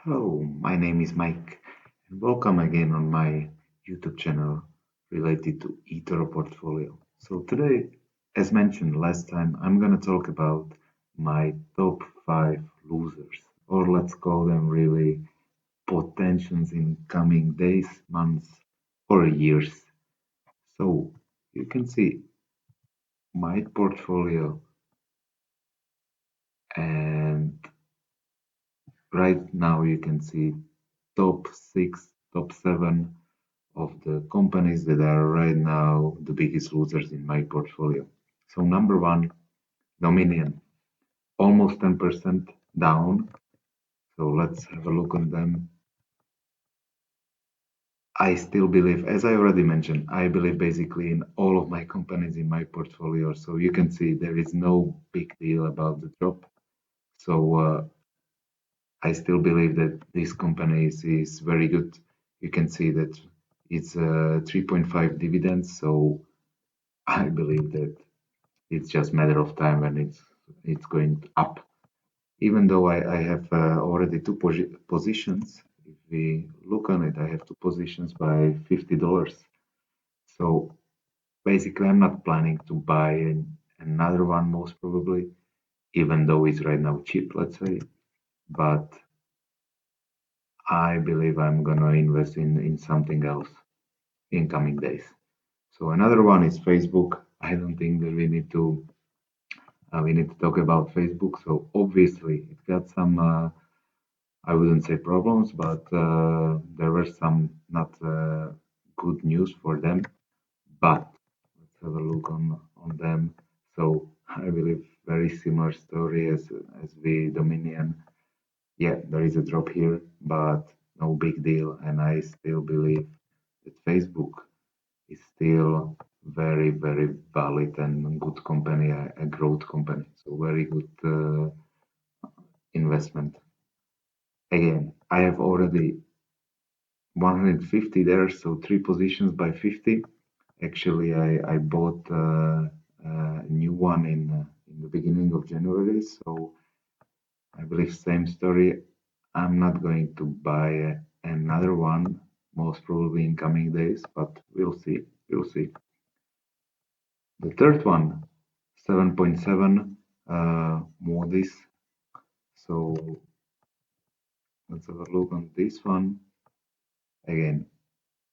Hello, my name is Mike, and welcome again on my YouTube channel related to Etoro portfolio. So today, as mentioned last time, I'm gonna talk about my top 5 losers, or let's call them really potentials in coming days, months, or years. So you can see my portfolio, and right now you can see top 6, top 7 of the companies that are right now the biggest losers in my portfolio. So number one, Dominion, almost 10% down. So let's have a look on them. I still believe, as I already mentioned, I believe basically in all of my companies in my portfolio. So you can see there is no big deal about the drop. So I still believe that this company is very good. You can see that it's 3.5 dividends. So I believe that it's just matter of time when it's going up. Even though I have already two positions, if we look on it, I have two positions by $50. So basically, I'm not planning to buy another one most probably, even though it's right now cheap, let's say. But I believe I'm gonna invest in something else in coming days. So another one is Facebook. I don't think that we need to talk about Facebook. So obviously, it got some, I wouldn't say problems, but there were some not good news for them. But let's have a look on them. So I believe very similar story as the Dominion. Yeah, there is a drop here, but no big deal. And I still believe that Facebook is still very valid and good company, a growth company. So very good investment. Again, I have already 150 there, so three positions by 50. Actually, I bought a new one in the beginning of January, so I believe same story. I'm not going to buy another one, most probably in coming days, but we'll see. We'll see. The third one, 7.7 Moody's. So let's have a look on this one. Again,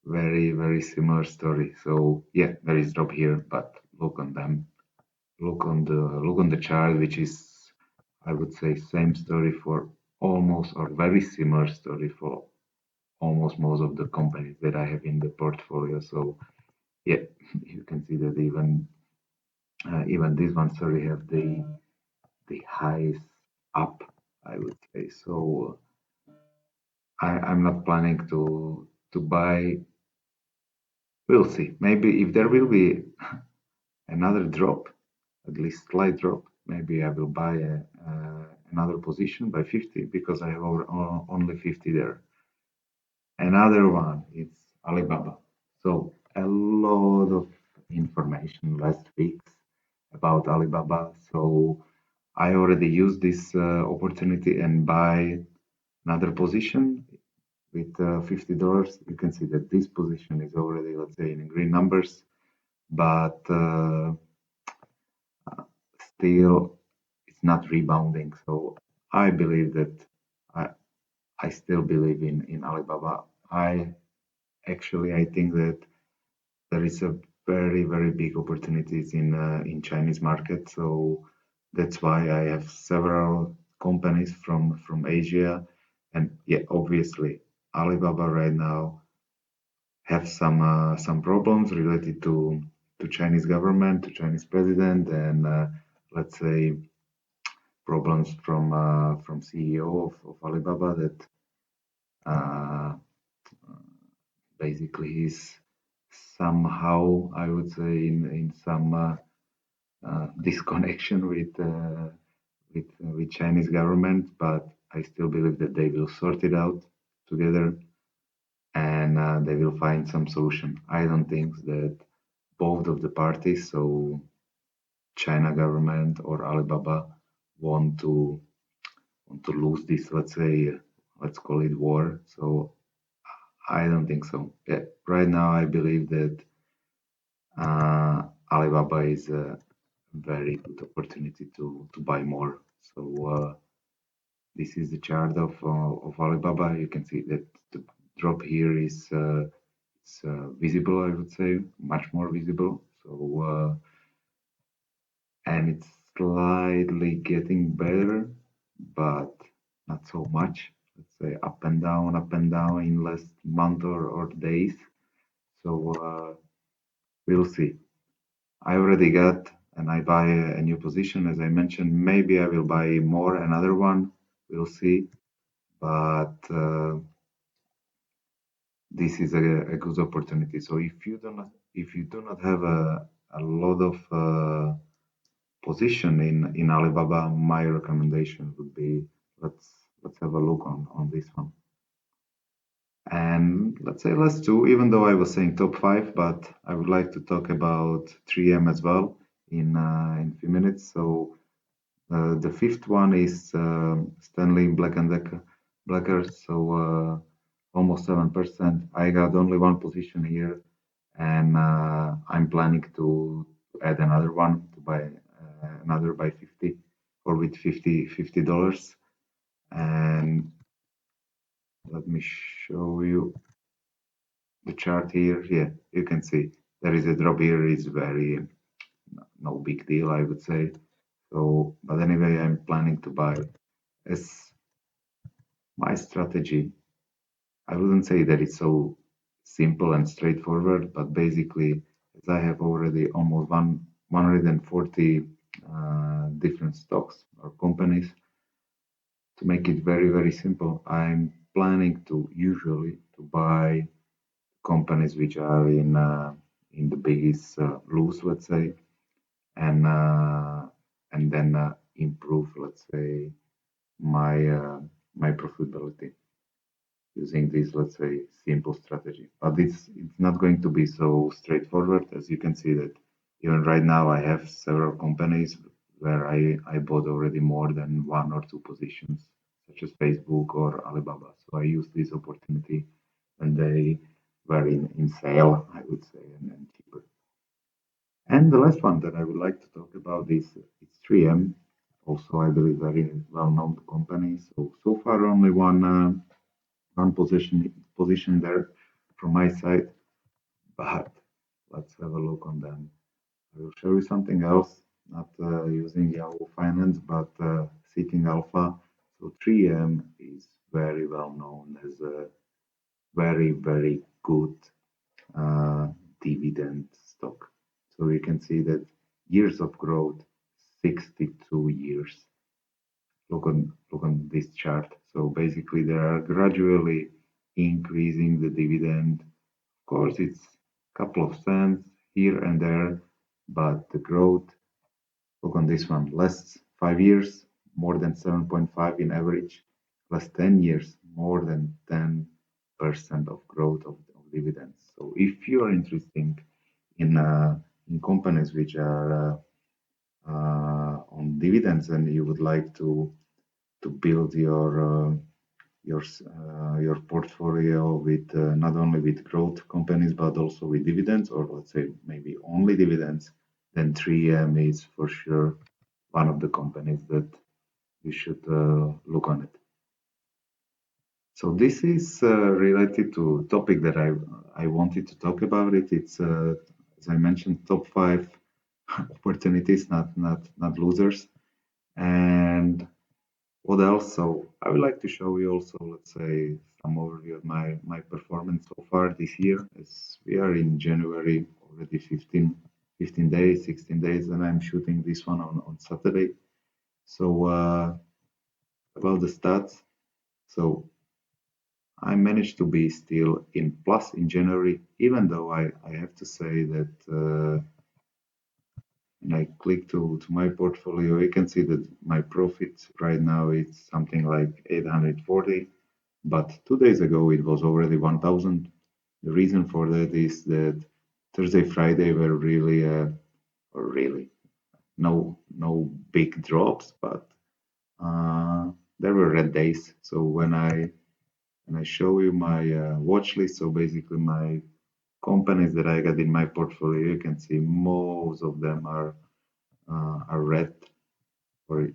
very similar story. So yeah, there is drop here, but look on them. Look on the chart, which is, I would say, same story for almost or very similar story for almost most of the companies that I have in the portfolio. So yeah, you can see that even this one sorry have the highest up, I would say. So I'm not planning to buy. We'll see. Maybe if there will be another drop, at least slight drop, maybe I will buy another position by 50 because I have only 50 there. Another one is Alibaba. So a lot of information last weeks about Alibaba. So I already used this opportunity and buy another position with $50. You can see that this position is already, let's say, in green numbers, but still it's not rebounding. So I believe that I, I still believe in Alibaba. I think that there is a very big opportunities in Chinese market. So that's why I have several companies from Asia, and yeah, obviously Alibaba right now have some problems related to Chinese government, to Chinese president, and let's say problems from CEO of Alibaba that uh, basically he's somehow, I would say, in some disconnection with Chinese government, but I still believe that they will sort it out together and they will find some solution. I don't think that both of the parties, so China government or Alibaba, want to lose this, let's say, let's call it war. So I don't think so. Yeah, right now, I believe that Alibaba is a very good opportunity to buy more. So this is the chart of Alibaba. You can see that the drop here is it's visible. I would say much more visible. So and it's slightly getting better, but not so much. Let's say up and down in last month or days. So we'll see. I already got and I buy a new position, as I mentioned. Maybe I will buy more, another one. We'll see. But this is a good opportunity. So if you do not have a lot of position in Alibaba, my recommendation would be let's have a look on this one. And let's say let's do, even though I was saying top five, but I would like to talk about 3M as well in a few minutes. So the fifth one is Stanley Black and Decker Blacker, so almost 7%. I got only one position here, and I'm planning to add another one to buy another by 50 or with $50. And let me show you the chart here. Yeah, you can see there is a drop here. It's very no big deal, I would say. So, but anyway, I'm planning to buy. As my strategy, I wouldn't say that it's so simple and straightforward, but basically, as I have already almost 140 different stocks or companies, to make it very, very simple, I'm planning to usually to buy companies which are in the biggest loss, let's say, and and then improve, let's say, my profitability using this, let's say, simple strategy. But it's not going to be so straightforward. As you can see that even right now I have several companies where I bought already more than one or two positions, such as Facebook or Alibaba. So I use this opportunity when they were in sale, I would say, and cheaper. And the last one that I would like to talk about is it's 3M, also I believe very well-known company. So far only one position there from my side, but let's have a look on them. I will show you something else, not using Yahoo Finance, but Seeking Alpha. So 3M is very well known as a very, very good uh, dividend stock. So you can see that years of growth, 62 years. Look on this chart. So basically, they are gradually increasing the dividend. Of course, it's a couple of cents here and there, but the growth. Look on this one. Last 5 years, more than 7.5 in average. Last 10 years, more than 10% of growth of dividends. So if you are interested in companies which are on dividends and you would like to build your portfolio with not only with growth companies but also with dividends, or let's say maybe only dividends, then 3M is for sure one of the companies that you should look on it. So this is related to topic that I wanted to talk about it. It's as I mentioned, top five opportunities, not losers. And what else? So I would like to show you also, let's say, some overview of my performance so far this year. As we are in January, already 15 days, 16 days, and I'm shooting this one on Saturday. So about the stats. So I managed to be still in plus in January, even though I have to say that when I click to my portfolio, you can see that my profit right now is something like 840, but 2 days ago it was already 1000. The reason for that is that Thursday, Friday were really, or really, no big drops, but there were red days. So when I and I show you my watch list. So basically, my companies that I got in my portfolio, you can see most of them are red or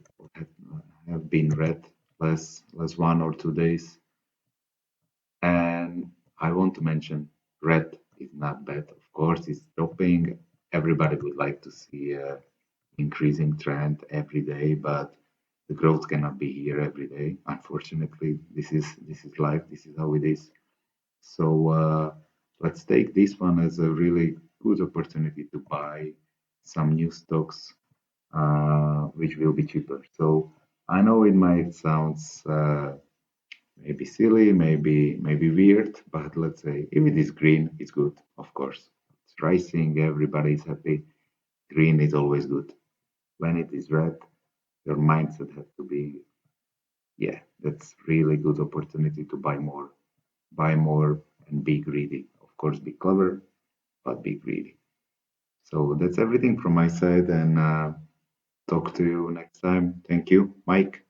have been red last 1 or 2 days. And I want to mention red is not bad. Of course, it's dropping. Everybody would like to see a increasing trend every day, but the growth cannot be here every day. Unfortunately, this is life. This is how it is. So let's take this one as a really good opportunity to buy some new stocks, which will be cheaper. So I know it might sounds maybe silly, maybe weird, but let's say if it is green, it's good. Of course, it's rising. Everybody is happy. Green is always good. When it is red, your mindset has to be, yeah, that's really good opportunity to buy more and be greedy. Of course, be clever, but be greedy. So that's everything from my side, and talk to you next time. Thank you, Mike.